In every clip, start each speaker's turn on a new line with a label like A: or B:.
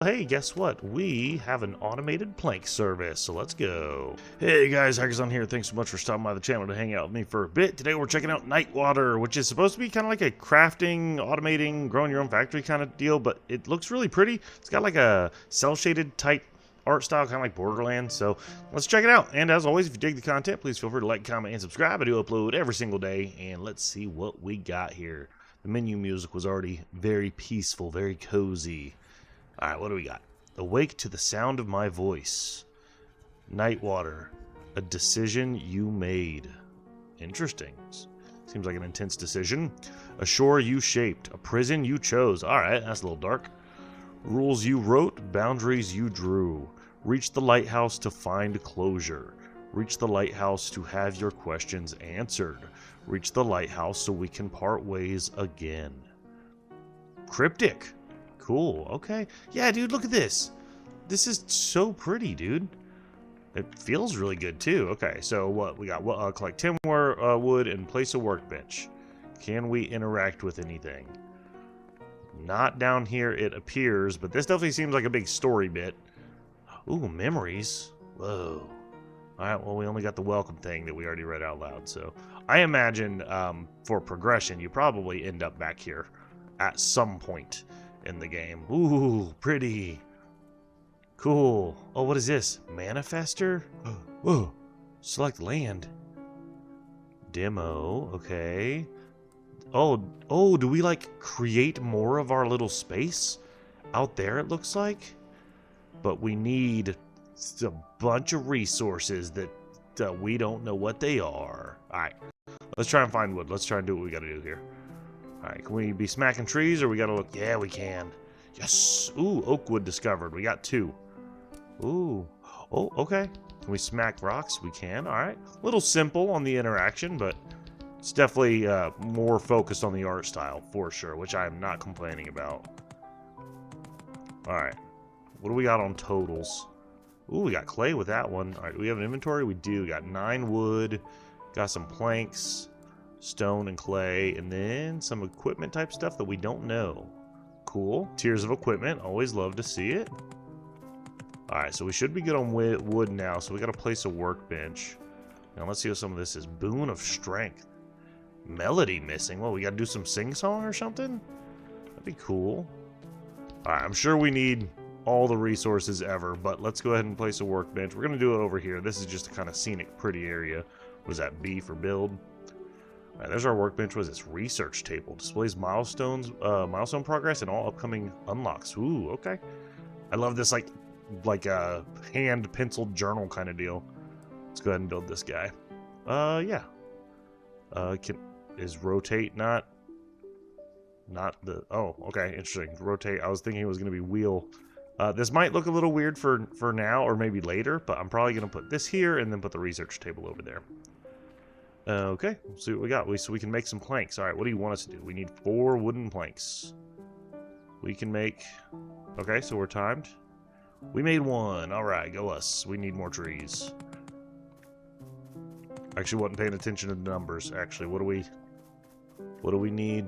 A: hey, guess what? We have an automated plank service, so let's go. Hey guys, Hackers on here. Thanks so much for stopping by the channel to hang out with me for a bit. Today we're checking out Nightwater, which is supposed to be kind of like a crafting, automating, growing your own factory kind of deal, but it looks really pretty. It's got like a cel-shaded type art style, kind of like Borderlands, so let's check it out. And as always, if you dig the content, please feel free to like, comment, and subscribe. I do upload every single day, and let's see what we got here. The menu music was already very peaceful, very cozy. Alright, what do we got? Awake to the sound of my voice. Nightwater. A decision you made. Interesting. Seems like an intense decision. A shore you shaped. A prison you chose. Alright, that's a little dark. Rules you wrote. Boundaries you drew. Reach the lighthouse to find closure. Reach the lighthouse to have your questions answered. Reach the lighthouse so we can part ways again. Cryptic. Cool. Okay. Yeah, dude, look at this. This is so pretty, dude. It feels really good, too. Okay, so what? We got collect 10 more wood and place a workbench. Can we interact with anything? Not down here, it appears, but this definitely seems like a big story bit. Ooh, memories. Whoa. Alright, well, we only got the welcome thing that we already read out loud, so I imagine for progression, you probably end up back here at some point in the game. Ooh, pretty. Cool. Oh, what is this? Manifester? Whoa. Select land. Demo. Okay. Oh, do we, like, create more of our little space? Out there, it looks like. But we need a bunch of resources that we don't know what they are. Alright. Let's try and find wood. Let's try and do what we gotta do here. Alright, can we be smacking trees or we gotta look? Yeah, we can. Yes. Ooh, oak wood discovered. We got 2. Ooh. Oh, okay. Can we smack rocks? We can. Alright. A little simple on the interaction, but it's definitely more focused on the art style for sure, which I am not complaining about. Alright. What do we got on totals? Ooh, we got clay with that one. Alright, do we have an inventory? We do. We got 9 wood. Got some planks, stone and clay, and then some equipment type stuff that we don't know. Cool. Tiers of equipment. Always love to see it. Alright, so we should be good on wood now, so we got to place a workbench. Now let's see what some of this is. Boon of Strength. Melody missing. Well, we got to do some sing-song or something? That'd be cool. Alright, I'm sure we need all the resources ever, but let's go ahead and place a workbench. We're going to do it over here. This is just a kind of scenic, pretty area. Was that B for build? Alright, there's our workbench. What is this? Research table. Displays milestone progress and all upcoming unlocks. Ooh, okay. I love this like a hand penciled journal kind of deal. Let's go ahead and build this guy. Yeah. Is rotate not the... Oh, okay, interesting. Rotate. I was thinking it was going to be wheel. This might look a little weird for now or maybe later, but I'm probably going to put this here and then put the research table over there. Okay, we'll see what we got. So we can make some planks. Alright, what do you want us to do? We need 4 wooden planks. We can make... Okay, so we're timed. We made 1. Alright, go us. We need more trees. Actually, wasn't paying attention to the numbers. Actually, what do we need?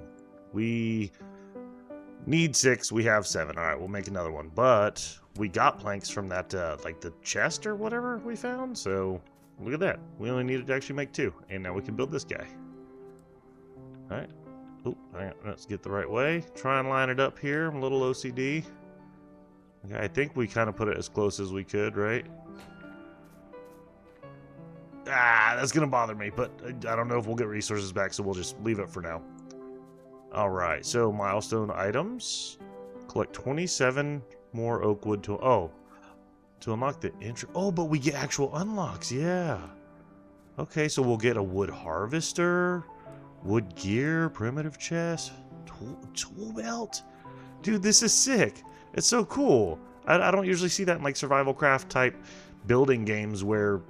A: We need 6. We have 7. Alright, we'll make another one. But we got planks from that, like the chest or whatever we found, so... Look at that. We only needed to actually make 2. And now we can build this guy. Alright. Oh, hang on. Let's get the right way. Try and line it up here. I'm a little OCD. Okay, I think we kind of put it as close as we could, right? Ah, that's going to bother me. But I don't know if we'll get resources back, so we'll just leave it for now. Alright, so milestone items. Collect 27 more oak wood to... Oh. To unlock the intro... Oh, but we get actual unlocks, yeah. Okay, so we'll get a wood harvester, wood gear, primitive chest, tool belt. Dude, this is sick. It's so cool. I don't usually see that in like survival craft type building games where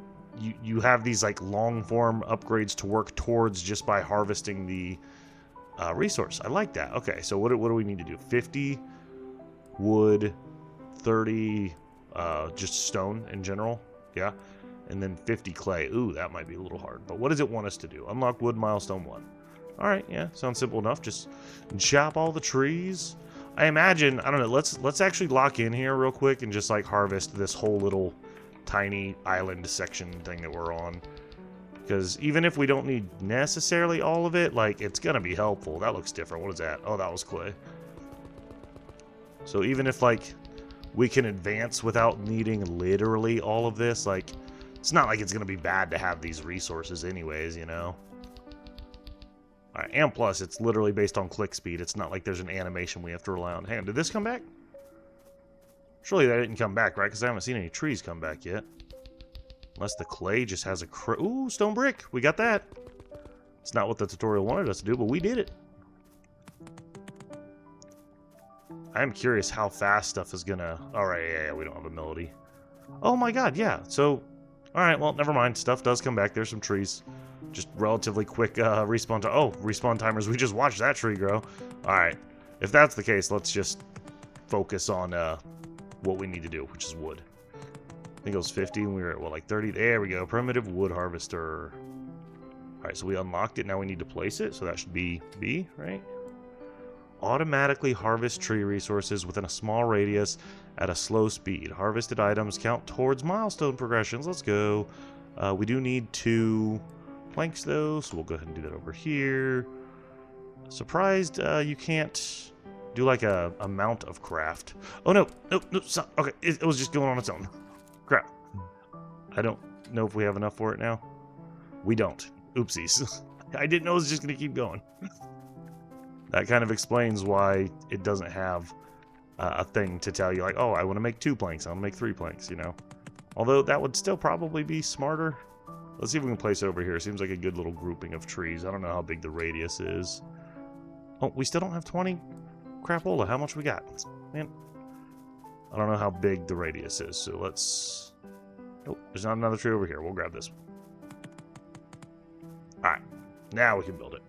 A: you have these like long form upgrades to work towards just by harvesting the resource. I like that. Okay, so what do we need to do? 50 wood, 30... just stone in general, yeah, and then 50 clay. Ooh, that might be a little hard, but what does it want us to do? Unlock wood milestone 1. All right, yeah, sounds simple enough. Just chop all the trees. I imagine, I don't know, let's actually lock in here real quick and just like harvest this whole little tiny island section thing that we're on. Because even if we don't need necessarily all of it, like, it's gonna be helpful. That looks different. What is that? Oh, that was clay. So even if, like, we can advance without needing literally all of this, like, it's not like it's gonna be bad to have these resources anyways, you know? Alright, and plus, it's literally based on click speed. It's not like there's an animation we have to rely on. Hang on, did this come back? Surely that didn't come back, right? Because I haven't seen any trees come back yet. Unless the clay just has a ooh, stone brick. We got that. It's not what the tutorial wanted us to do, but we did it. I am curious how fast stuff is gonna... Alright, yeah, we don't have a melody. Oh my god, yeah. So, alright, well, never mind. Stuff does come back. There's some trees. Just relatively quick respawn time. Oh, respawn timers. We just watched that tree grow. Alright. If that's the case, let's just focus on what we need to do, which is wood. I think it was 50 and we were at, what, like 30? There we go. Primitive wood harvester. Alright, so we unlocked it. Now we need to place it. So that should be B, right? Automatically harvest tree resources within a small radius at a slow speed. Harvested items count towards milestone progressions. Let's go. We do need 2 planks, though, so we'll go ahead and do that over here. Surprised you can't do like a amount of craft. Oh, no. No, stop. Okay, it was just going on its own. Crap. I don't know if we have enough for it now. We don't. Oopsies. I didn't know it was just going to keep going. That kind of explains why it doesn't have a thing to tell you, like, oh, I want to make 2 planks. I want to make 3 planks, you know. Although that would still probably be smarter. Let's see if we can place it over here. Seems like a good little grouping of trees. I don't know how big the radius is. Oh, we still don't have 20? Crapola, how much we got? Man, I don't know how big the radius is, so let's... Oh, there's not another tree over here. We'll grab this one. Alright, now we can build it.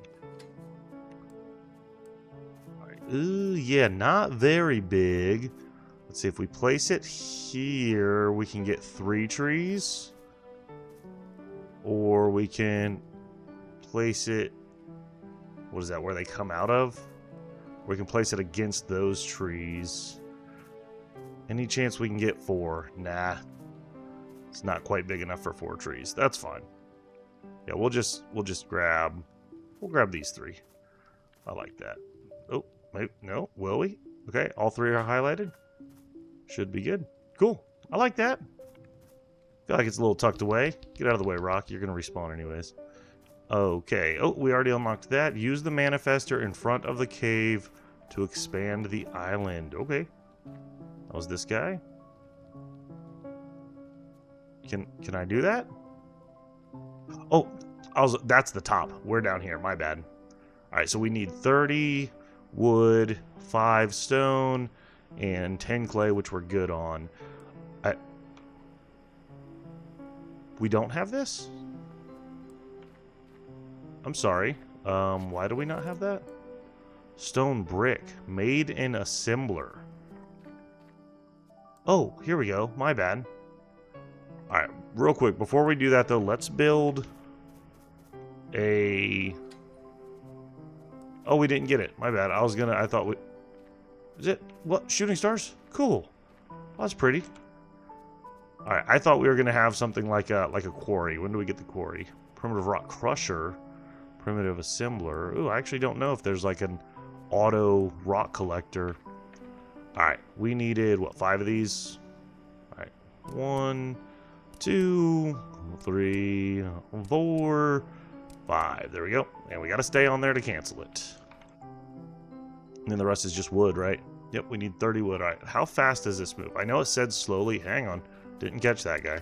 A: Ooh, yeah, not very big. Let's see, if we place it here, we can get 3 trees. Or we can place it... What is that, where they come out of? We can place it against those trees. Any chance we can get 4? Nah. It's not quite big enough for 4 trees. That's fine. Yeah, we'll just grab... We'll grab these 3. I like that. Oh. Wait, no, will we? Okay, all 3 are highlighted. Should be good. Cool. I like that. Feel like it's a little tucked away. Get out of the way, Rock. You're going to respawn anyways. Okay. Oh, we already unlocked that. Use the manifester in front of the cave to expand the island. Okay. That was this guy. Can I do that? Oh, that's the top. We're down here. My bad. All right, so we need 30... wood, 5 stone, and 10 clay, which we're good on. We don't have this? I'm sorry. Why do we not have that? Stone brick, made in assembler. Oh, here we go. My bad. Alright, real quick, before we do that though, let's build a... Oh, we didn't get it. My bad. I thought we... Is it? What? Shooting stars? Cool. Well, that's pretty. Alright, I thought we were going to have something like a quarry. When do we get the quarry? Primitive rock crusher. Primitive assembler. Ooh, I actually don't know if there's like an auto rock collector. Alright, we needed, what, 5 of these? Alright, 1, 2, 3, 4, 5. There we go. And we got to stay on there to cancel it. And then the rest is just wood, right? Yep, we need 30 wood. All right, how fast does this move? I know it said slowly. Hang on. Didn't catch that guy.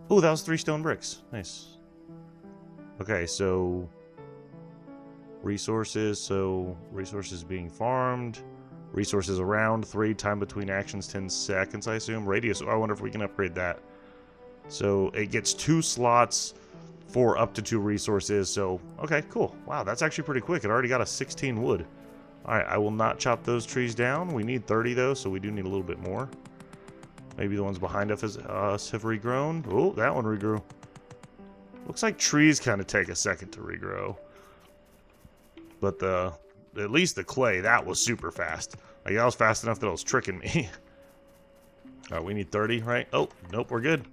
A: Oh, that was 3 stone bricks. Nice. Okay, so... Resources. So, resources being farmed. Resources around. 3. Time between actions, 10 seconds, I assume. Radius. Oh, I wonder if we can upgrade that. So, it gets 2 slots... for up to 2 resources, so, okay, cool. Wow, that's actually pretty quick. It already got a 16 wood. Alright, I will not chop those trees down. We need 30, though, so we do need a little bit more. Maybe the ones behind us have regrown. Oh, that one regrew. Looks like trees kind of take a second to regrow. But at least the clay, that was super fast. Like, that was fast enough that it was tricking me. Alright, we need 30, right? Oh, nope, we're good.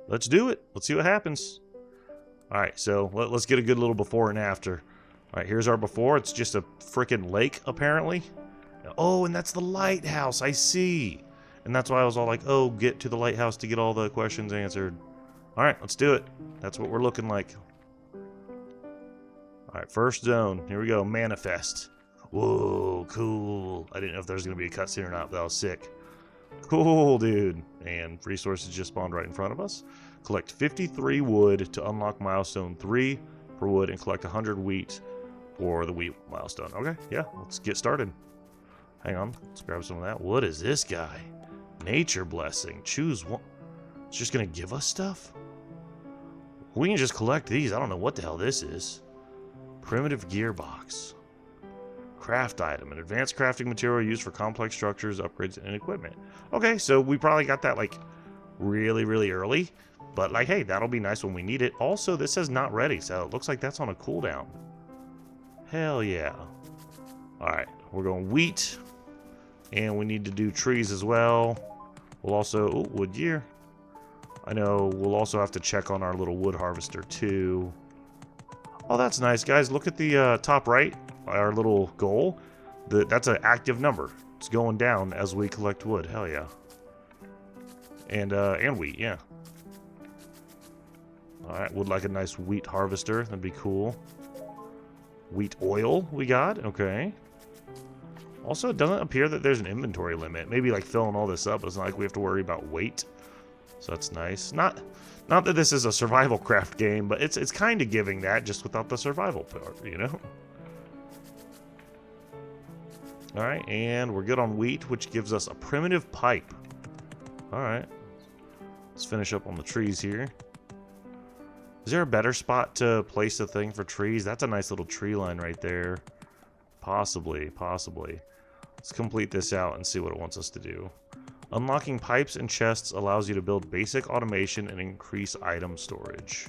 A: Let's do it. Let's see what happens. Alright, so let's get a good little before and after. Alright, here's our before. It's just a freaking lake, apparently. Oh, and that's the lighthouse. I see. And that's why I was all like, oh, get to the lighthouse to get all the questions answered. Alright, let's do it. That's what we're looking like. Alright, first zone. Here we go. Manifest. Whoa, cool. I didn't know if there was going to be a cutscene or not, but that was sick. Cool, dude. And resources just spawned right in front of us. Collect 53 wood to unlock milestone 3 per wood and collect 100 wheat for the wheat milestone. Okay, yeah, let's get started. Hang on, let's grab some of that. What is this guy? Nature blessing. Choose one. It's just going to give us stuff? We can just collect these. I don't know what the hell this is. Primitive gearbox. Craft item. An advanced crafting material used for complex structures, upgrades, and equipment. Okay, so we probably got that, like, really, really early. But, like, hey, that'll be nice when we need it. Also, this says not ready, so it looks like that's on a cooldown. Hell yeah. Alright, we're going wheat. And we need to do trees as well. We'll also... Ooh, wood gear. I know we'll also have to check on our little wood harvester, too. Oh, that's nice, guys. Look at the top right. Our little goal. That's an active number. It's going down as we collect wood. Hell yeah. And wheat, yeah. Alright, would like a nice wheat harvester. That'd be cool. Wheat oil we got. Okay. Also, it doesn't appear that there's an inventory limit. Maybe like filling all this up. It's not like we have to worry about weight. So that's nice. Not that this is a survival craft game, but it's kind of giving that, just without the survival part, you know? Alright, and we're good on wheat, which gives us a primitive pipe. Alright. Let's finish up on the trees here. Is there a better spot to place a thing for trees? That's a nice little tree line right there. Possibly, possibly. Let's complete this out and see what it wants us to do. Unlocking pipes and chests allows you to build basic automation and increase item storage.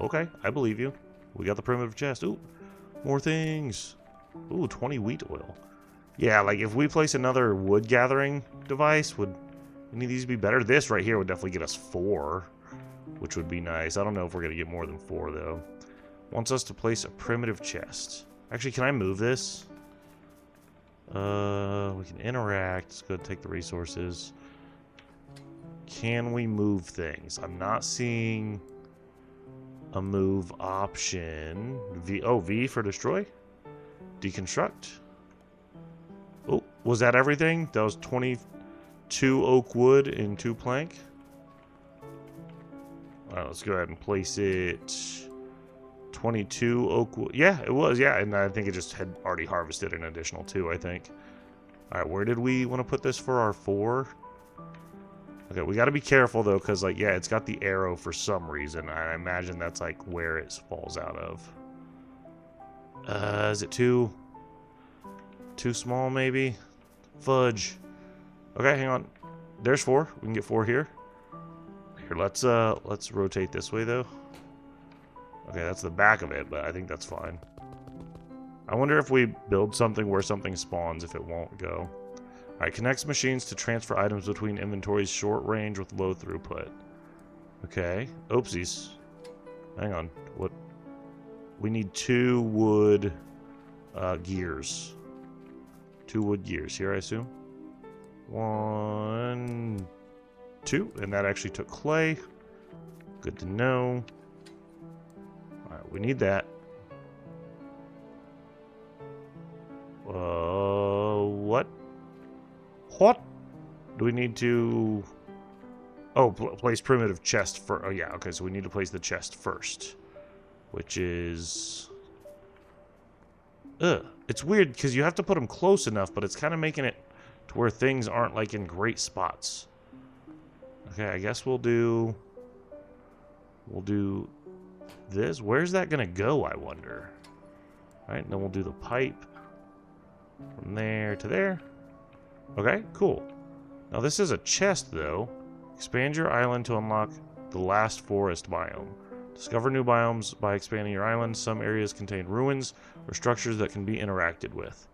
A: Okay, I believe you. We got the primitive chest. Ooh, more things. Ooh, 20 wheat oil. Yeah, like if we place another wood gathering device, would any of these be better? This right here would definitely get us 4, which would be nice. I don't know if we're going to get more than 4, though. Wants us to place a primitive chest. Actually, can I move this? We can interact. Let's go ahead and take the resources. Can we move things? I'm not seeing a move option. V for destroy? Deconstruct? Oh, was that everything? That was 22 oak wood and 2 plank. Alright, let's go ahead and place it. 22 oak wood. Yeah, it was, yeah. And I think it just had already harvested an additional 2, I think. Alright, where did we want to put this for our 4? Okay, we got to be careful, though, because, like, yeah, it's got the arrow for some reason. I imagine that's, like, where it falls out of. Is it too small, maybe? Fudge. Okay, hang on. There's 4. We can get 4 here. Here, let's rotate this way, though. Okay, that's the back of it, but I think that's fine. I wonder if we build something where something spawns if it won't go. Alright, connects machines to transfer items between inventories short range with low throughput. Okay. Oopsies. Hang on. What? We need 2 wood gears. 2 wood gears here, I assume. 1, 2. And that actually took clay. Good to know. Alright, we need that. What? What? Do we need to... Oh, place primitive chest for... Oh, yeah, okay, so we need to place the chest first. Which is... It's weird, because you have to put them close enough, but it's kind of making it to where things aren't, like, in great spots. Okay, I guess we'll do... this. Where's that going to go, I wonder? Alright, and then we'll do the pipe. From there to there. Okay, cool. Now this is a chest, though. Expand your island to unlock the last forest biome. Discover new biomes by expanding your island. Some areas contain ruins or structures that can be interacted with.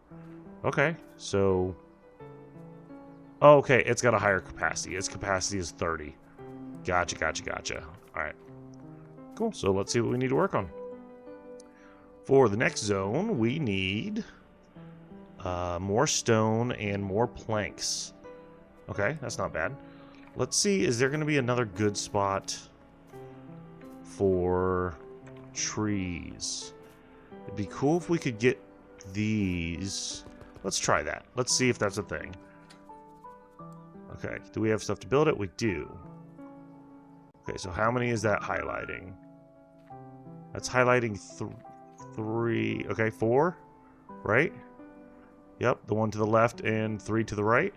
A: Okay, so Oh, okay, it's got a higher capacity. Its capacity is 30. Gotcha, gotcha, gotcha. All right. Cool. So let's see what we need to work on. For the next zone, we need more stone and more planks. Okay, that's not bad. Let's see, is there going to be another good spot for trees? It'd be cool if we could get these. Let's try that. Let's see if that's a thing. Okay, do we have stuff to build it? We do. Okay, so how many is that highlighting? That's highlighting 3. Okay, 4, right? Yep, the one to the left and 3 to the right.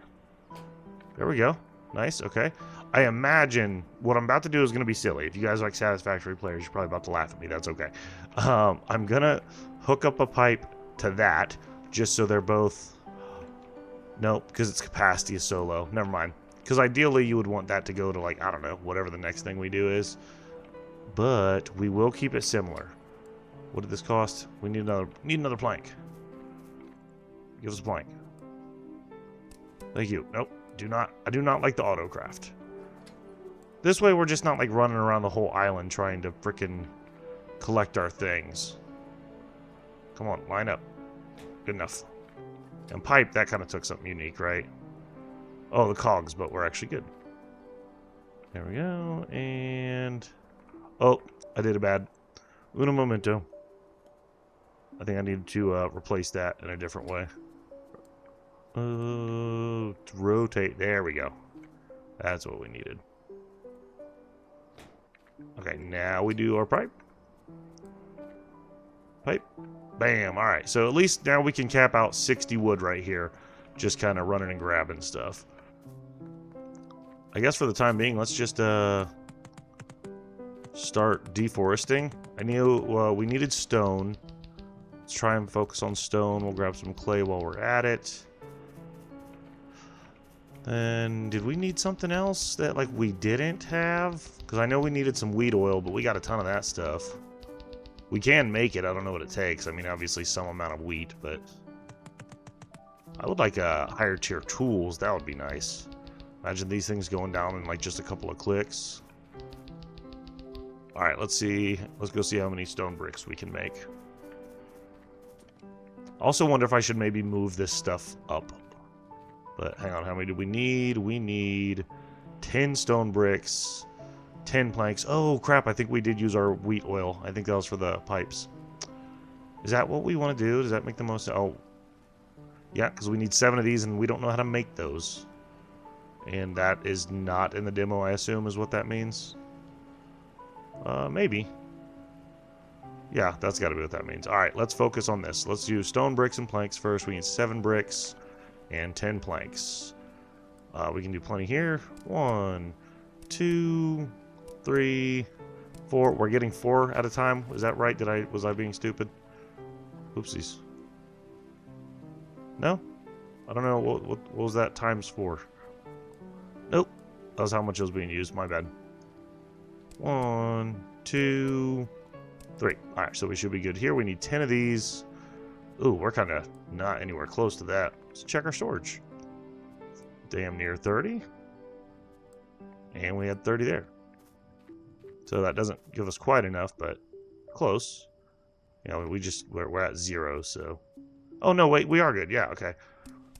A: There we go. Nice, okay. I imagine what I'm about to do is going to be silly. If you guys like Satisfactory players, you're probably about to laugh at me. That's okay. I'm going to hook up a pipe to that just so they're both... Nope, because its capacity is so low. Never mind. Because ideally you would want that to go to, like, I don't know, whatever the next thing we do is. But we will keep it similar. What did this cost? We need another plank. Give us a plank. Thank you. Nope. I do not like the autocraft. This way we're just not like running around the whole island trying to frickin' collect our things. Come on, line up. Good enough. And pipe, that kind of took something unique, right? Oh, the cogs, but we're actually good. There we go, and... Oh, I did a bad. Uno momento. I think I needed to replace that in a different way. Rotate. There we go. That's what we needed. Okay, now we do our pipe. Pipe. Bam. All right. So at least now we can cap out 60 wood right here. Just kind of running and grabbing stuff. I guess for the time being, let's just start deforesting. I knew we needed stone. Let's try and focus on stone. We'll grab some clay while we're at it. Then, did we need something else that, like, we didn't have? Because I know we needed some wheat oil, but we got a ton of that stuff. We can make it. I don't know what it takes. I mean, obviously some amount of wheat, but... I would like higher tier tools. That would be nice. Imagine these things going down in, like, just a couple of clicks. Alright, let's see. Let's go see how many stone bricks we can make. Also wonder if I should maybe move this stuff up. But hang on, how many do we need? We need 10 stone bricks, 10 planks. Oh, crap, I think we did use our wheat oil. I think that was for the pipes. Is that what we want to do? Does that make the most... Oh, yeah, because we need 7 of these, and we don't know how to make those. And that is not in the demo, I assume, is what that means. Maybe. Yeah, that's got to be what that means. All right, let's focus on this. Let's use stone bricks and planks first. We need 7 bricks and 10 planks. We can do plenty here. 1, 2, 3, 4. We're getting 4 at a time. Is that right? Was I being stupid? Oopsies. No? I don't know. What was that times 4? Nope. That was how much it was being used. My bad. 1, 2, 3. Alright, so we should be good here. We need 10 of these. Ooh, we're kind of not anywhere close to that. Let's check our storage. Damn near 30. And we had 30 there. So that doesn't give us quite enough, but close. You know, we're at 0, so... Oh, no, wait, we are good. Yeah, okay.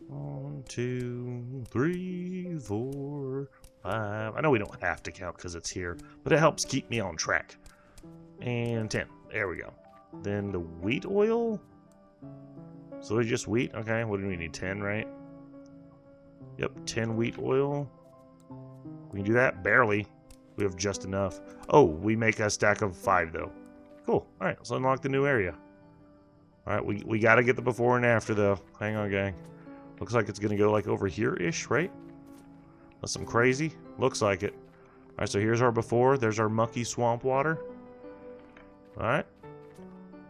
A: 1, 2, 3, 4, 5. I know we don't have to count because it's here, but it helps keep me on track. And 10. There we go. Then the wheat oil. So we just wheat. Okay, what do we need? 10, right? Yep, 10 wheat oil. We can do that? Barely. We have just enough. Oh, we make a stack of 5, though. Cool. All right, let's unlock the new area. All right, we got to get the before and after, though. Hang on, gang. Looks like it's going to go, like, over here-ish, right? That's some crazy. Looks like it. All right, so here's our before. There's our mucky swamp water. All right.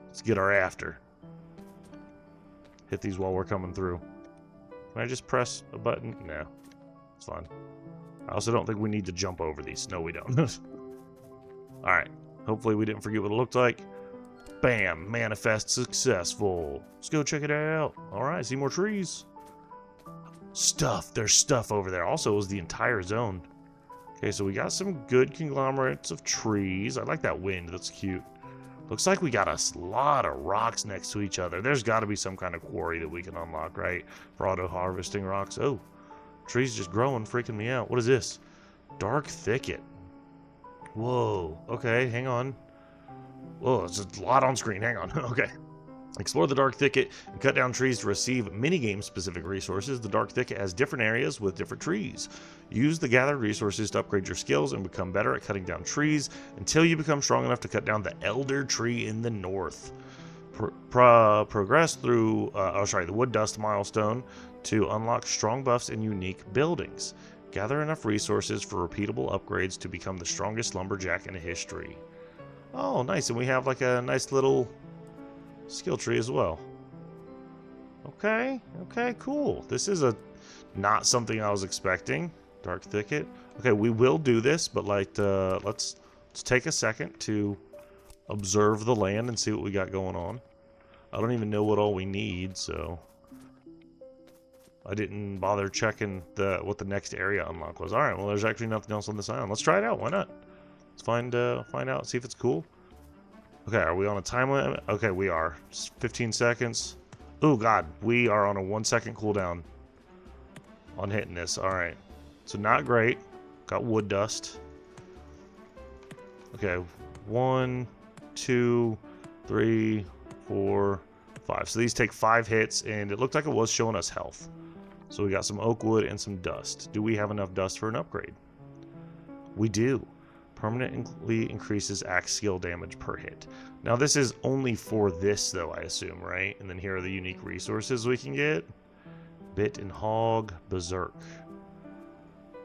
A: Let's get our after. Hit these while we're coming through. Can I just press a button? No. It's fine. I also don't think we need to jump over these. No, we don't. Alright. Hopefully we didn't forget what it looked like. Bam! Manifest successful. Let's go check it out. Alright, see more trees. Stuff. There's stuff over there. Also, it was the entire zone. Okay, so we got some good conglomerates of trees. I like that wind. That's cute. Looks like we got a lot of rocks next to each other. There's got to be some kind of quarry that we can unlock, right? For auto-harvesting rocks. Oh, trees just growing, freaking me out. What is this? Dark thicket. Whoa. Okay, hang on. Whoa, there's a lot on screen. Hang on. Okay. Explore the dark thicket and cut down trees to receive minigame specific resources. The dark thicket has different areas with different trees. Use the gathered resources to upgrade your skills and become better at cutting down trees until you become strong enough to cut down the elder tree in the north. Progress through the wood dust milestone to unlock strong buffs and unique buildings. Gather enough resources for repeatable upgrades to become the strongest lumberjack in history. Oh, nice. And we have like a nice little skill tree as well. Okay, cool. This is not something I was expecting. Dark thicket. Okay, we will do this, but like let's take a second to observe the land and see what we got going on. I don't even know what all we need, so I didn't bother checking what the next area unlock was. All right, well, there's actually nothing else on this island. Let's try it out. Why not? Let's find out, see if it's cool. Okay, are we on a time limit? Okay, we are. Just 15 seconds. Oh, God. We are on a 1 second cooldown on hitting this. All right. So, not great. Got wood dust. Okay. 1, 2, 3, 4, 5. So, these take 5 hits, and it looked like it was showing us health. So, we got some oak wood and some dust. Do we have enough dust for an upgrade? We do. Permanently increases axe skill damage per hit. Now this is only for this though, I assume, right? And then here are the unique resources we can get. Bit and hog, berserk.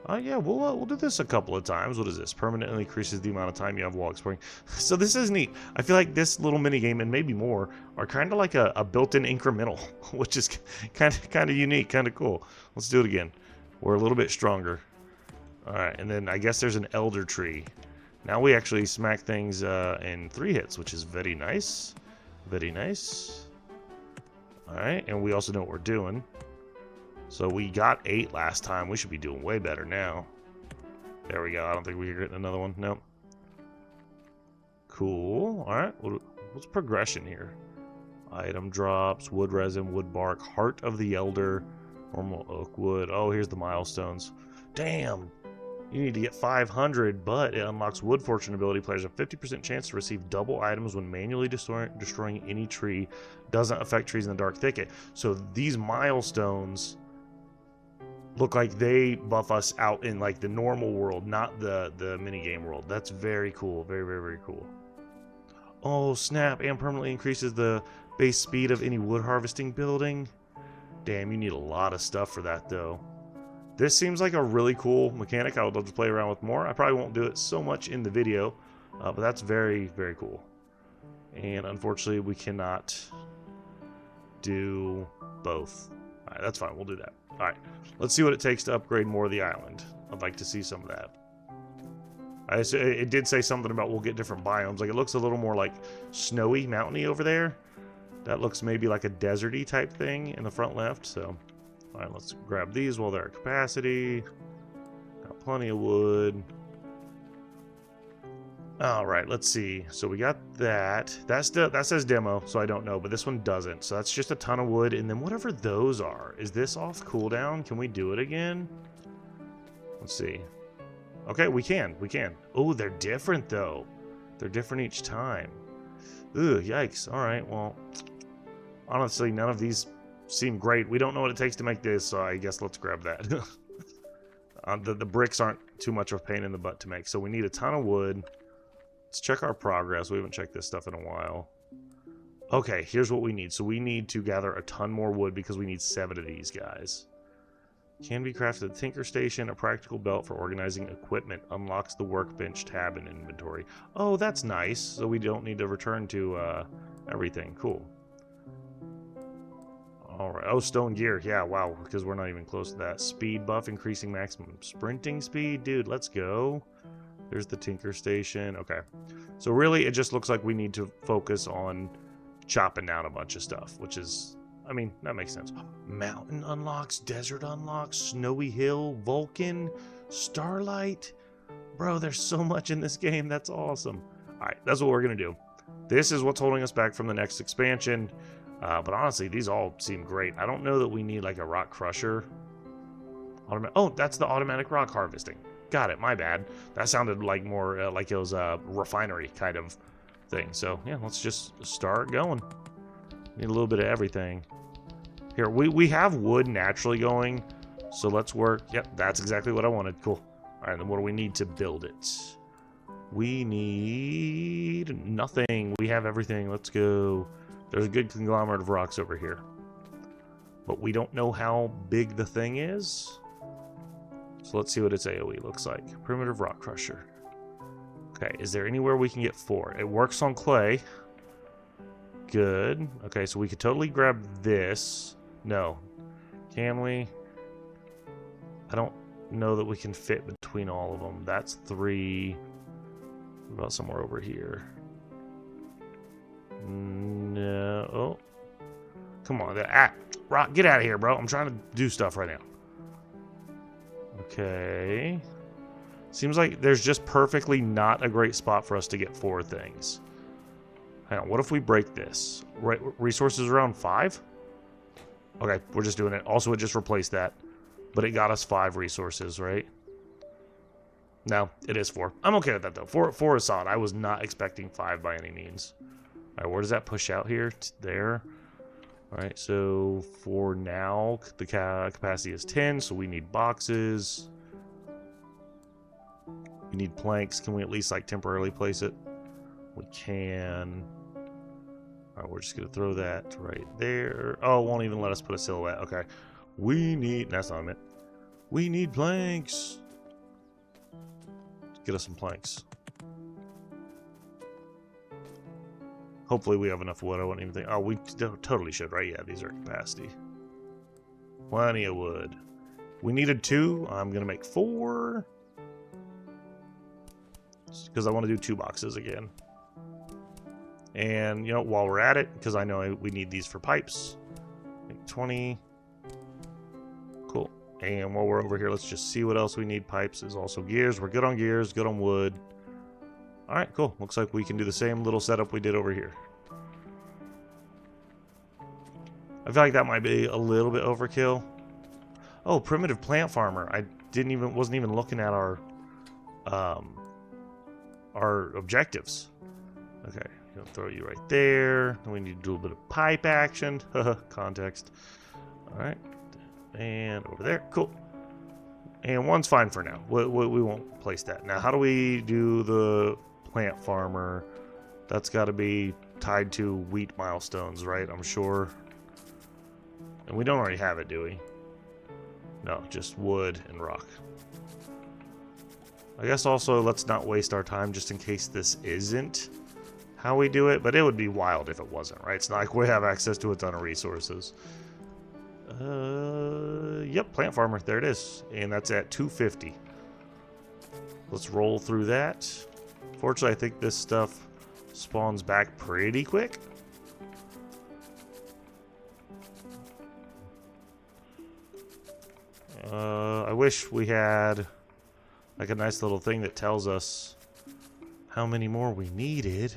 A: Yeah, we'll do this a couple of times. What is this? Permanently increases the amount of time you have while exploring. So this is neat. I feel like this little mini game and maybe more are kind of like a built-in incremental, which is kind of unique, kind of cool. Let's do it again. We're a little bit stronger. Alright, and then I guess there's an elder tree. Now we actually smack things in 3 hits, which is very nice. Very nice. Alright, and we also know what we're doing. So we got 8 last time. We should be doing way better now. There we go. I don't think we're getting another one. Nope. Cool. Alright, what's progression here? Item drops, wood resin, wood bark, heart of the elder, normal oak wood. Oh, here's the milestones. Damn! You need to get 500, but it unlocks Wood Fortune ability. Players have 50% chance to receive double items when manually destroying any tree. Doesn't affect trees in the dark thicket. So these milestones look like they buff us out in like the normal world, not the minigame world. That's very cool. Very, very, very cool. Oh, snap. And permanently increases the base speed of any wood harvesting building. Damn, you need a lot of stuff for that, though. This seems like a really cool mechanic. I would love to play around with more. I probably won't do it so much in the video, but that's very, very cool. And unfortunately, we cannot do both. All right, that's fine. We'll do that. All right, let's see what it takes to upgrade more of the island. I'd like to see some of that. It did say something about we'll get different biomes. Like it looks a little more like snowy, mountainy over there. That looks maybe like a deserty type thing in the front left. So, all right, let's grab these while they're at capacity. Got plenty of wood. All right, let's see. So we got that. That says demo, so I don't know, but this one doesn't. So that's just a ton of wood, and then whatever those are. Is this off cooldown? Can we do it again? Let's see. Okay, we can. Oh, they're different though. They're different each time. Ugh, yikes. All right, well, honestly, none of these seem great. We don't know what it takes to make this, so I guess let's grab that. The bricks aren't too much of a pain in the butt to make, so we need a ton of wood. Let's check our progress. We haven't checked this stuff in a while. Okay, here's what we need. So we need to gather a ton more wood because we need 7 of these guys. Can be crafted at the Tinker Station. A practical belt for organizing equipment unlocks the workbench tab in inventory. Oh, that's nice. So we don't need to return to everything. Cool. Alright. Oh, stone gear. Yeah, wow. Because we're not even close to that. Speed buff, increasing maximum sprinting speed. Dude, let's go. There's the Tinker Station. Okay. So really, it just looks like we need to focus on chopping down a bunch of stuff, which is I mean, that makes sense. Mountain unlocks, desert unlocks, snowy hill, Vulcan, starlight. Bro, there's so much in this game. That's awesome. All right, that's what we're going to do. This is what's holding us back from the next expansion. But honestly, these all seem great. I don't know that we need like a rock crusher. Oh, that's the automatic rock harvesting. Got it. My bad. That sounded like more like it was a refinery kind of thing. So yeah, let's just start going. Need a little bit of everything. Here, we have wood naturally going. So let's work. Yep, that's exactly what I wanted. Cool. All right, then what do we need to build it? We need nothing. We have everything. Let's go. There's a good conglomerate of rocks over here. But we don't know how big the thing is. So let's see what its AoE looks like. Primitive rock crusher. Okay, is there anywhere we can get 4? It works on clay. Good. Okay, so we could totally grab this. No. Can we? I don't know that we can fit between all of them. That's 3. What about somewhere over here? No. Oh. Come on. Rock, get out of here, bro. I'm trying to do stuff right now. Okay. Seems like there's just perfectly not a great spot for us to get 4 things. Hang on. What if we break this? Resources around 5? Okay, we're just doing it. Also, it just replaced that. But it got us 5 resources, right? No, it is 4. I'm okay with that, though. 4 is solid. I was not expecting 5 by any means. All right, where does that push out here? There. All right, so for now, the capacity is 10, so we need boxes. We need planks. Can we at least, like, temporarily place it? We can. All right, we're just going to throw that right there. Oh, it won't even let us put a silhouette. Okay. We need... That's not what I meant. We need planks. Get us some planks. Hopefully we have enough wood. I wouldn't even think... Oh, we totally should, right? Yeah, these are capacity. Plenty of wood. We needed 2. I'm going to make 4. Because I want to do 2 boxes again. And, you know, while we're at it, because I know we need these for pipes. Make 20. Cool. And while we're over here, let's just see what else we need. Pipes is also gears. We're good on gears, good on wood. All right, cool. Looks like we can do the same little setup we did over here. I feel like that might be a little bit overkill. Oh, primitive plant farmer. I wasn't even looking at our objectives. Okay, gonna throw you right there. We need to do a little bit of pipe action. Context. All right, and over there. Cool. And 1's fine for now. We won't place that. Now, how do we do the plant farmer? That's got to be tied to wheat milestones, right? I'm sure. And we don't already have it, do we? No, just wood and rock. I guess also let's not waste our time just in case this isn't how we do it, but it would be wild if it wasn't, right? It's not like we have access to a ton of resources. Yep, plant farmer, there it is. And that's at 250. Let's roll through that. Fortunately, I think this stuff spawns back pretty quick. I wish we had like a nice little thing that tells us how many more we needed.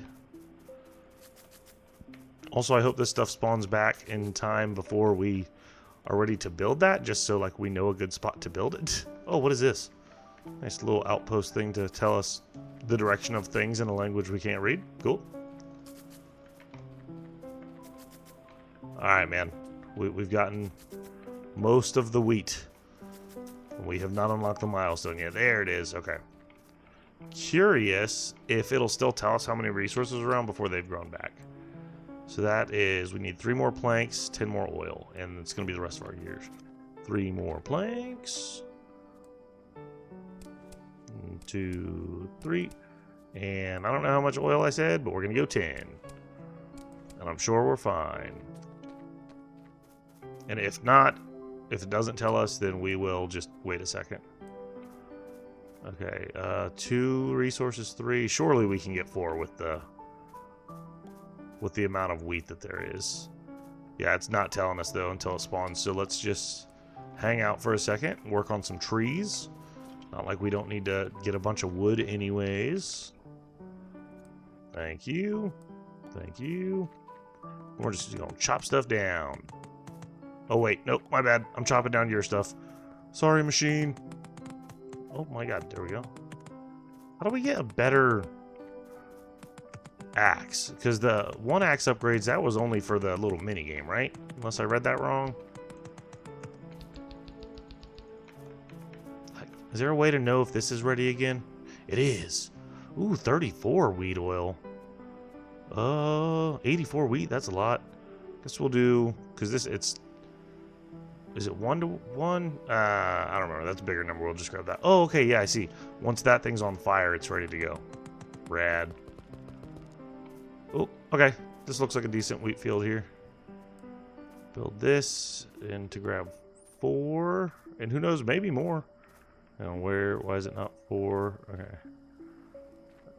A: Also, I hope this stuff spawns back in time before we are ready to build that, just so like we know a good spot to build it. Oh, what is this? Nice little outpost thing to tell us the direction of things in a language we can't read. Cool. Alright, man. We've gotten most of the wheat. We have not unlocked the milestone yet. There it is. Okay. Curious if it'll still tell us how many resources are around before they've grown back. So that is, we need 3 more planks, 10 more oil, and it's going to be the rest of our gears. 3 more planks. 1, 2, 3. And I don't know how much oil I said, but we're going to go 10. And I'm sure we're fine. And if not, if it doesn't tell us, then we will just wait a second. Okay, 2 resources, 3. Surely we can get 4 with the amount of wheat that there is. Yeah, it's not telling us, though, until it spawns. So let's just hang out for a second, work on some trees. Not like we don't need to get a bunch of wood anyways. Thank you. Thank you. We're just going to chop stuff down. Oh, wait. Nope, my bad. I'm chopping down your stuff. Sorry, machine. Oh, my God. There we go. How do we get a better axe? Because the one axe upgrades, that was only for the little mini game, right? Unless I read that wrong. Is there a way to know if this is ready again? It is. Ooh, 34 wheat oil. 84 wheat, that's a lot. Guess we'll do, because this, is it 1 to 1? I don't remember. That's a bigger number. We'll just grab that. Oh, okay, yeah, I see. Once that thing's on fire, it's ready to go. Rad. Oh, okay. This looks like a decent wheat field here. Build this, and to grab 4, and who knows, maybe more. And why is it not 4? Okay.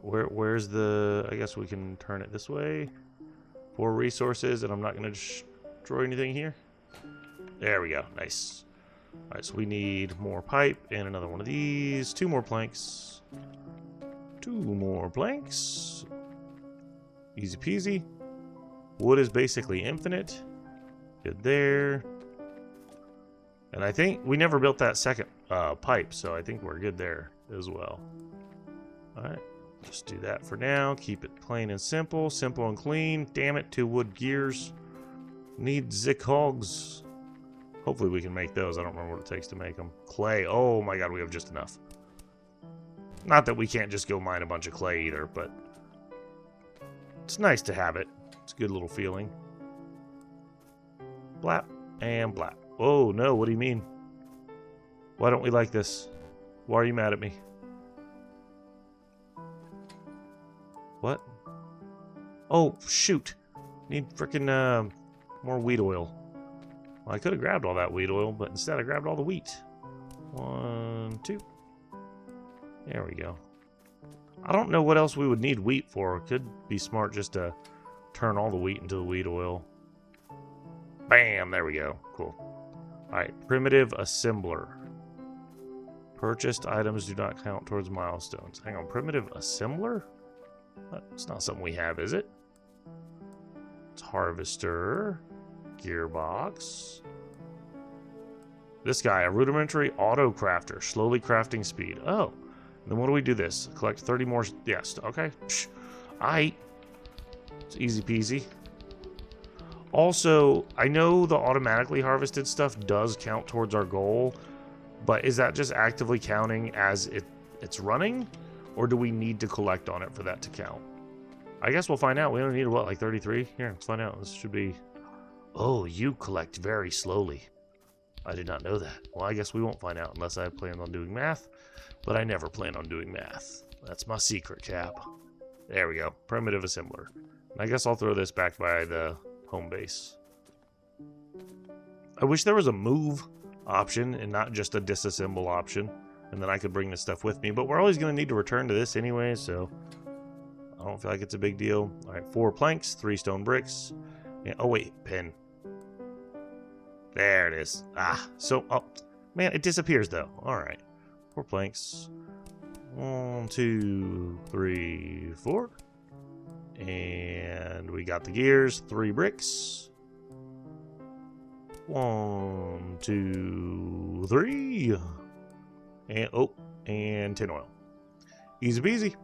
A: Where's the, I guess we can turn it this way. 4 resources, and I'm not going to destroy anything here. There we go. Nice. All right, so we need more pipe and another one of these. 2 more planks. 2 more planks. Easy peasy. Wood is basically infinite. Good there. And I think we never built that second pipe, so I think we're good there as well. All right. Just do that for now. Keep it plain and simple. Simple and clean. Damn it, 2 wood gears. Need zick hogs. Hopefully we can make those. I don't remember what it takes to make them. Clay. Oh my god, we have just enough. Not that we can't just go mine a bunch of clay either, but it's nice to have it. It's a good little feeling. Blap and blap. Oh no, what do you mean? Why don't we like this? Why are you mad at me? What? Oh, shoot. Need frickin' more wheat oil. Well, I could have grabbed all that wheat oil, but instead I grabbed all the wheat. 1, 2. There we go. I don't know what else we would need wheat for. It could be smart just to turn all the wheat into the wheat oil. Bam! There we go. Cool. Alright, primitive assembler. Purchased items do not count towards milestones. Hang on, primitive assembler? It's not something we have, is it? It's harvester. Gearbox. This guy, a rudimentary auto crafter. Slowly crafting speed. Oh. Then what do we do this? Collect 30 more. Yes. Okay. Aight. It's easy peasy. Also, I know the automatically harvested stuff does count towards our goal, but is that just actively counting as it's running? Or do we need to collect on it for that to count? I guess we'll find out. We only need, what, like 33? Here, let's find out. This should be... Oh, you collect very slowly. I did not know that. Well, I guess we won't find out unless I plan on doing math. But I never plan on doing math. That's my secret, Cap. There we go. Primitive assembler. And I guess I'll throw this back by the home base. I wish there was a move option and not just a disassemble option. And then I could bring this stuff with me. But we're always going to need to return to this anyway, so I don't feel like it's a big deal. All right, 4 planks, 3 stone bricks. And, oh, wait, pen. There it is. Ah, so, oh, man, it disappears, though. All right. 4 planks. 1, 2, 3, 4. And we got the gears. 3 bricks. 1, 2, 3. And, oh, and 10 oil. Easy peasy.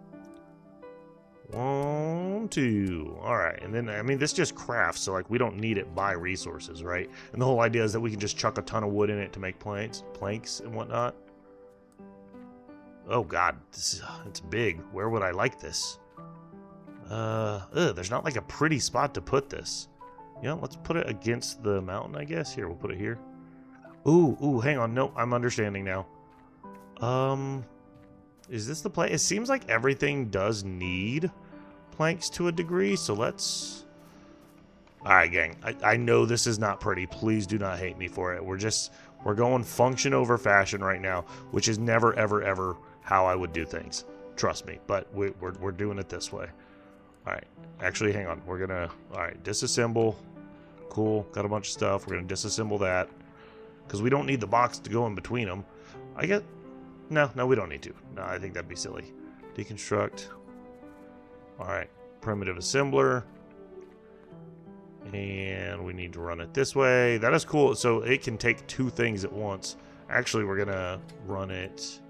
A: 1, 2. Alright, and then, I mean, this just crafts, so, like, we don't need it by resources, right? And the whole idea is that we can just chuck a ton of wood in it to make planks and whatnot. Oh, God. It's big. Where would I like this? There's not, like, a pretty spot to put this. You know, let's put it against the mountain, I guess. Here, we'll put it here. Ooh, hang on. No, I'm understanding now. Is this the place? It seems like everything does need planks to a degree, so let's... Alright, gang. I know this is not pretty. Please do not hate me for it. We're going function over fashion right now, which is never, ever, ever how I would do things. Trust me, but we're doing it this way. Alright. Actually, hang on. We're gonna... Alright, disassemble. Cool. Got a bunch of stuff. We're going to disassemble that. Because we don't need the box to go in between them. I get... No, we don't need to. No, I think that'd be silly. Deconstruct. Alright. Primitive assembler. And we need to run it this way. That is cool. So it can take two things at once. Actually, we're going to run it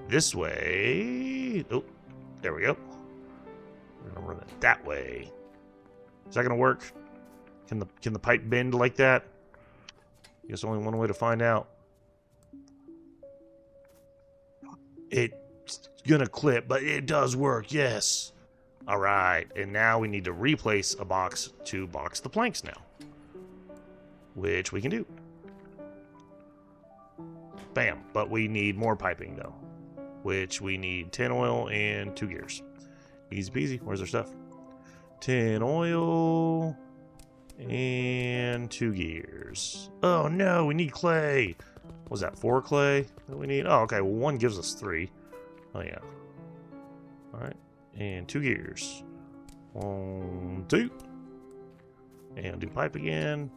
A: this way. Oh, there we go. We're going to run it that way. Is that going to work? Can the pipe bend like that? I guess only one way to find out. It's going to clip, but it does work. Yes. All right. And now we need to replace a box to box the planks now. Which we can do. Bam. But we need more piping, though. Which we need tin oil and 2 gears. Easy peasy. Where's our stuff? Tin oil and 2 gears. Oh, no. We need clay. What was that? 4 clay that we need? Oh, okay. Well, 1 gives us 3. Oh, yeah. All right. And 2 gears. 1, 2. And do pipe again.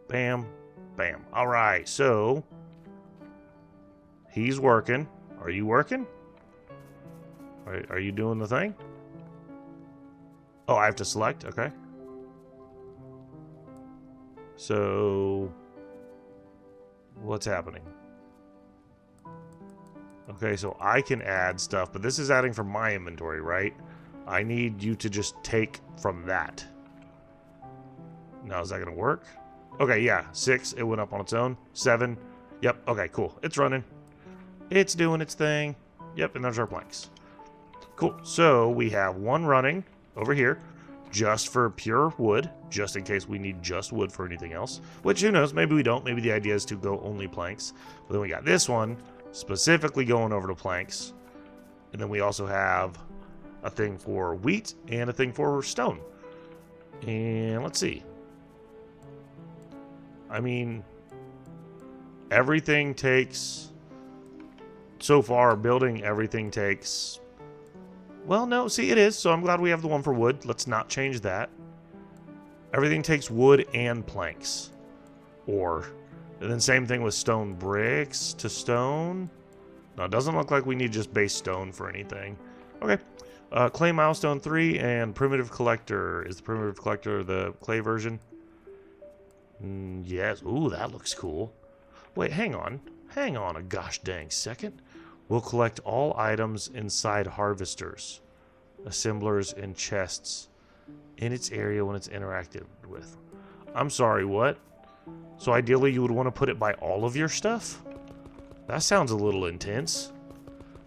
A: Bam. Bam. All right. So, he's working. Are you working? Are you doing the thing? Oh, I have to select? Okay. So, what's happening? Okay, so I can add stuff, but this is adding from my inventory, right? I need you to just take from that. Now, is that going to work? Okay, yeah. 6, it went up on its own. 7. Yep, okay, cool. It's running. It's doing its thing. Yep, and there's our planks. Cool. So, we have 1 running over here, just for pure wood, just in case we need just wood for anything else. Which, who knows, maybe we don't. Maybe the idea is to go only planks. But then we got this one, specifically going over to planks. And then we also have a thing for wheat and a thing for stone. And let's see. I mean, everything takes... So far, building everything takes... Well, no, see, it is, so I'm glad we have the one for wood. Let's not change that. Everything takes wood and planks. And then same thing with stone bricks to stone. No, it doesn't look like we need just base stone for anything. Okay. Clay milestone 3 and primitive collector. Is the primitive collector the clay version? Yes. Ooh, that looks cool. Wait, hang on. Hang on a gosh dang second. We'll collect all items inside harvesters, assemblers, and chests in its area when it's interacted with. I'm sorry, what? So ideally you would want to put it by all of your stuff? That sounds a little intense.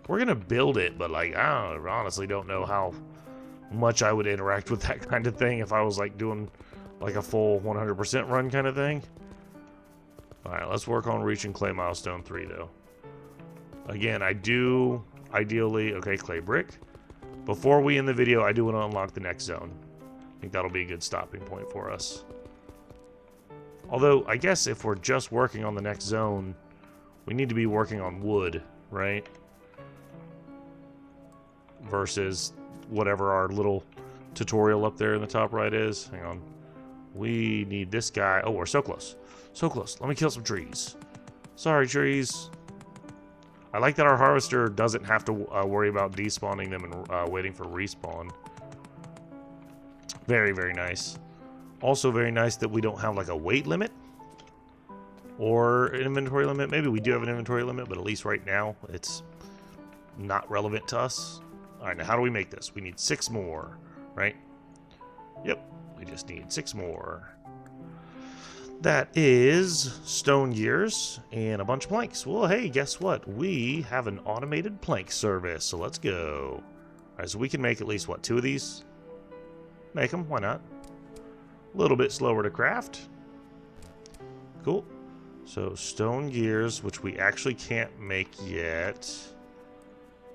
A: We're going to build it, but like, I honestly don't know how much I would interact with that kind of thing if I was like doing like a full 100% run kind of thing. Alright, let's work on reaching clay milestone 3 though. Again, I do ideally... Okay, clay brick. Before we end the video, I do want to unlock the next zone. I think that'll be a good stopping point for us. Although, I guess if we're just working on the next zone, we need to be working on wood, right? Versus whatever our little tutorial up there in the top right is. Hang on. We need this guy. Oh, we're so close. So close. Let me kill some trees. Sorry, trees. I like that our harvester doesn't have to worry about despawning them and waiting for respawn. Very, very nice. Also very nice that we don't have like a weight limit or an inventory limit. Maybe we do have an inventory limit, but at least right now it's not relevant to us. All right, now how do we make this? We need 6 more, right? Yep, we just need 6 more. That is stone gears and a bunch of planks. Well, hey, guess what? We have an automated plank service, so let's go. All right, so we can make at least, what, 2 of these? Make them, why not? A little bit slower to craft. Cool. So stone gears, which we actually can't make yet.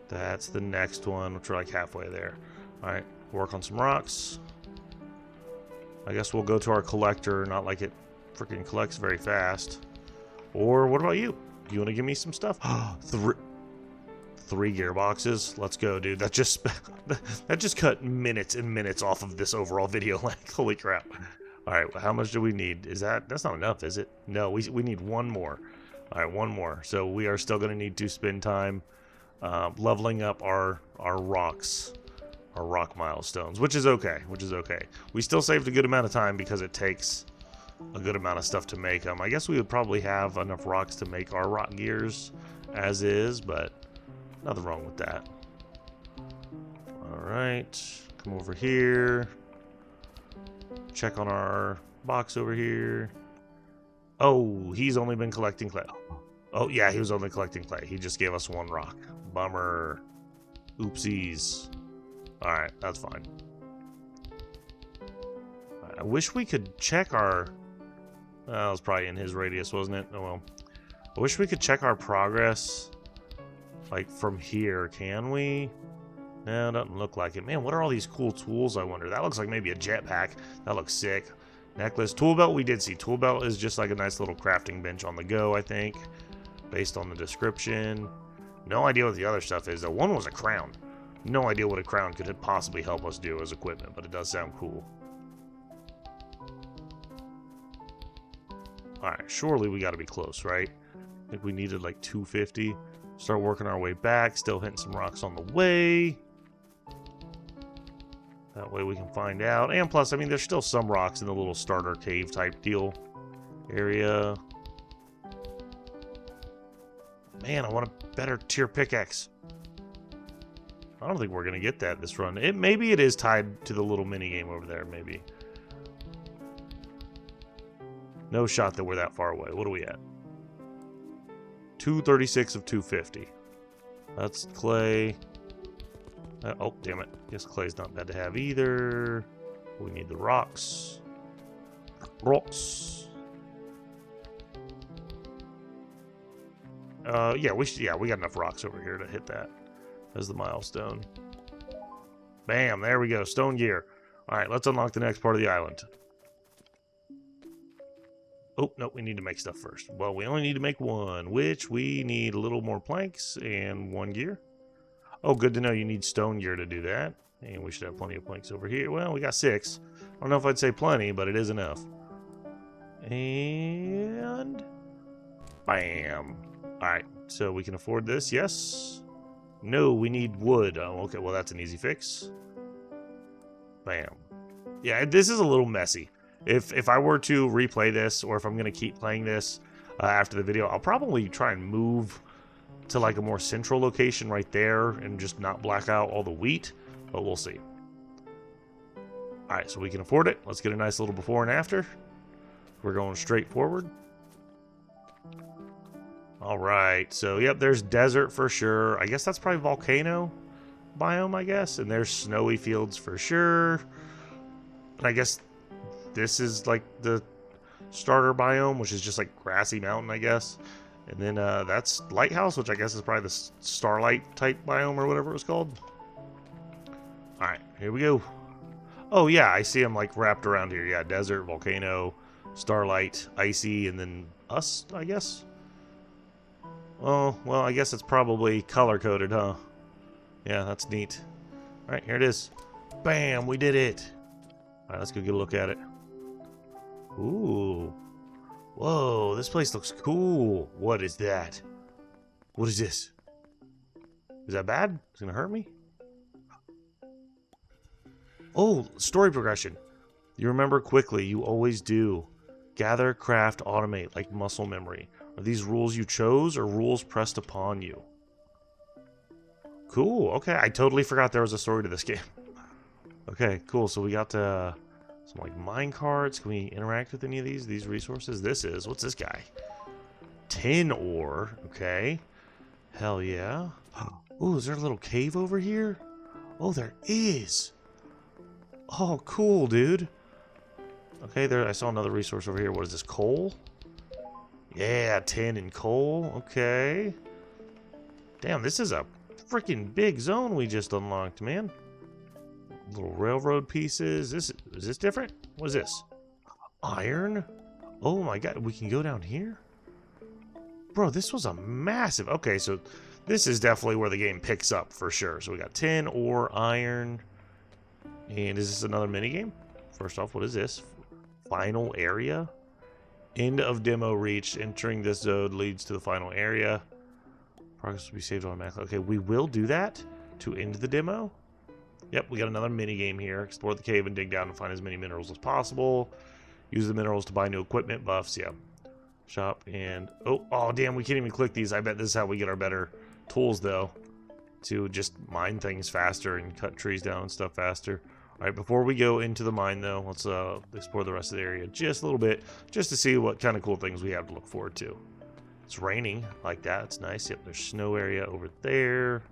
A: That's the next one, which we're like halfway there. All right, work on some rocks. I guess we'll go to our collector, not like it freaking collects very fast. Or what about you? You want to give me some stuff? 3 gearboxes. Let's go, dude. That just that just cut minutes and minutes off of this overall video length. Holy crap. All right, how much do we need? That's not enough, is it? No, we need one more. All right, one more. So we are still going to need to spend time leveling up our rocks, our rock milestones, which is okay. We still saved a good amount of time because it takes a good amount of stuff to make them. I guess we would probably have enough rocks to make our rock gears as is, but nothing wrong with that. All right, come over here. Check on our box over here. Oh, he's only been collecting clay. Oh, yeah, he was only collecting clay. He just gave us 1 rock. Bummer. Oopsies. All right, that's fine. I wish we could check our... that was probably in his radius, wasn't it? Oh, well. I wish we could check our progress, like, from here. Can we? No, it doesn't look like it. Man, what are all these cool tools, I wonder? That looks like maybe a jetpack. That looks sick. Necklace. Tool belt we did see. Tool belt is just like a nice little crafting bench on the go, I think, based on the description. No idea what the other stuff is, though. One was a crown. No idea what a crown could possibly help us do as equipment, but it does sound cool. Alright, surely we got to be close, right? I think we needed like 250. Start working our way back. Still hitting some rocks on the way. That way we can find out. And plus, I mean, there's still some rocks in the little starter cave type deal area. Man, I want a better tier pickaxe. I don't think we're going to get that this run. Maybe it is tied to the little mini game over there, maybe. No shot that we're that far away. What are we at? 236 of 250. That's clay. Oh, damn it. Guess clay's not bad to have either. We need the rocks. Rocks. Yeah, we got enough rocks over here to hit that as the milestone. Bam, there we go. Stone gear. All right, let's unlock the next part of the island. Oh, no, we need to make stuff first. Well, we only need to make 1, which we need a little more planks and 1 gear. Oh, good to know you need stone gear to do that. And we should have plenty of planks over here. Well, we got 6. I don't know if I'd say plenty, but it is enough. And... bam. Alright, so we can afford this, yes? No, we need wood. Oh, okay, well, that's an easy fix. Bam. Yeah, this is a little messy. If I were to replay this, or if I'm going to keep playing this after the video, I'll probably try and move to like a more central location right there and just not black out all the wheat, but we'll see. Alright, so we can afford it. Let's get a nice little before and after. We're going straight forward. Alright, so yep, there's desert for sure. I guess that's probably volcano biome, I guess. And there's snowy fields for sure. And I guess this is like the starter biome, which is just like grassy mountain, I guess. And then that's lighthouse, which I guess is probably the starlight type biome or whatever it was called. Alright, here we go. Oh yeah, I see them like wrapped around here. Yeah, desert, volcano, starlight, icy, and then us, I guess. Oh, well, I guess it's probably color-coded, huh? Yeah, that's neat. Alright, here it is. Bam, we did it. Alright, let's go get a look at it. Ooh. Whoa, this place looks cool. What is that? What is this? Is that bad? It's gonna hurt me? Oh, story progression. You remember quickly, you always do. Gather, craft, automate, like muscle memory. Are these rules you chose or rules pressed upon you? Cool, okay. I totally forgot there was a story to this game. Okay, cool. So we got some like mine carts. Can we interact with any of these resources? What's this guy? Tin ore, okay. Hell yeah. Oh, is there a little cave over here? Oh, there is. Oh, cool, dude. Okay, there. I saw another resource over here. What is this? Coal? Yeah, tin and coal. Okay. Damn, this is a freaking big zone we just unlocked, man. Little railroad pieces. Is this different? What is this? Iron? Oh my god, we can go down here? Bro, this was a massive... Okay, so this is definitely where the game picks up for sure. So we got tin, ore, iron. And is this another minigame? First off, what is this? Final area? End of demo reached. Entering this zone leads to the final area. Progress will be saved automatically. Okay, we will do that to end the demo. Yep, we got another mini game here. Explore the cave and dig down to find as many minerals as possible. Use the minerals to buy new equipment buffs. Yeah. Shop and... Oh, damn, we can't even click these. I bet this is how we get our better tools, though. To just mine things faster and cut trees down and stuff faster. Alright, before we go into the mine, though, let's explore the rest of the area just a little bit, just to see what kind of cool things we have to look forward to. It's raining like that. It's nice. Yep, there's snow area over there.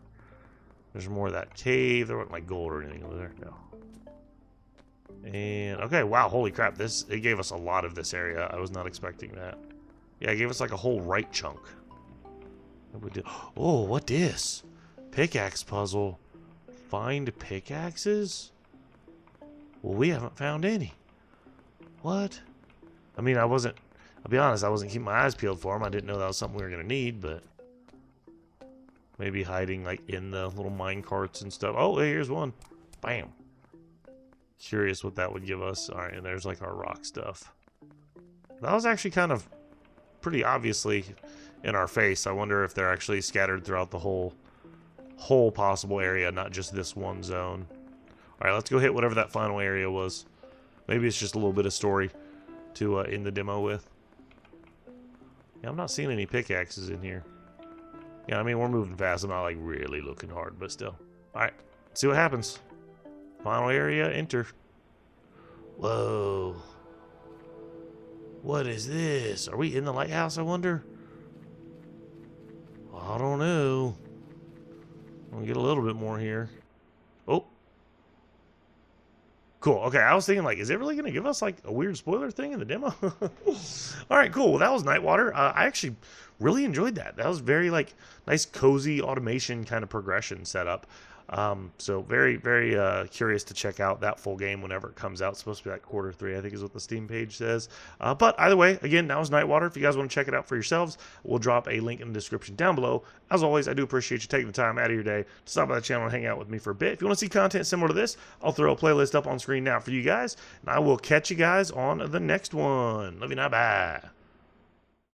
A: There's more of that cave. There wasn't like gold or anything over there. No. And, okay, wow, holy crap. It gave us a lot of this area. I was not expecting that. Yeah, it gave us like a whole right chunk. What we do? Oh, what this? Pickaxe puzzle. Find pickaxes? Well, we haven't found any. What? I mean, I'll be honest, I wasn't keeping my eyes peeled for them. I didn't know that was something we were going to need, but maybe hiding like in the little mine carts and stuff. Oh, hey, here's one. Bam. Curious what that would give us. All right, and there's like our rock stuff. That was actually kind of pretty obviously in our face. I wonder if they're actually scattered throughout the whole possible area, not just this one zone. All right, let's go hit whatever that final area was. Maybe it's just a little bit of story to end the demo with. Yeah, I'm not seeing any pickaxes in here. Yeah, I mean, we're moving fast. I'm not like really looking hard, but still. All right, see what happens. Final area, enter. Whoa. What is this? Are we in the lighthouse, I wonder? Well, I don't know. I'll get a little bit more here. Oh. Cool. Okay, I was thinking, like, is it really going to give us, like, a weird spoiler thing in the demo? All right, cool. Well, that was Nightwater. I actually really enjoyed that. That was very, like, nice, cozy automation kind of progression setup. So very, very curious to check out that full game whenever it comes out. It's supposed to be like Q3, I think is what the Steam page says. But either way, again, that was Nightwater. If you guys want to check it out for yourselves, we'll drop a link in the description down below. As always, I do appreciate you taking the time out of your day to stop by the channel and hang out with me for a bit. If you want to see content similar to this, I'll throw a playlist up on screen now for you guys. And I will catch you guys on the next one. Love you now. Bye.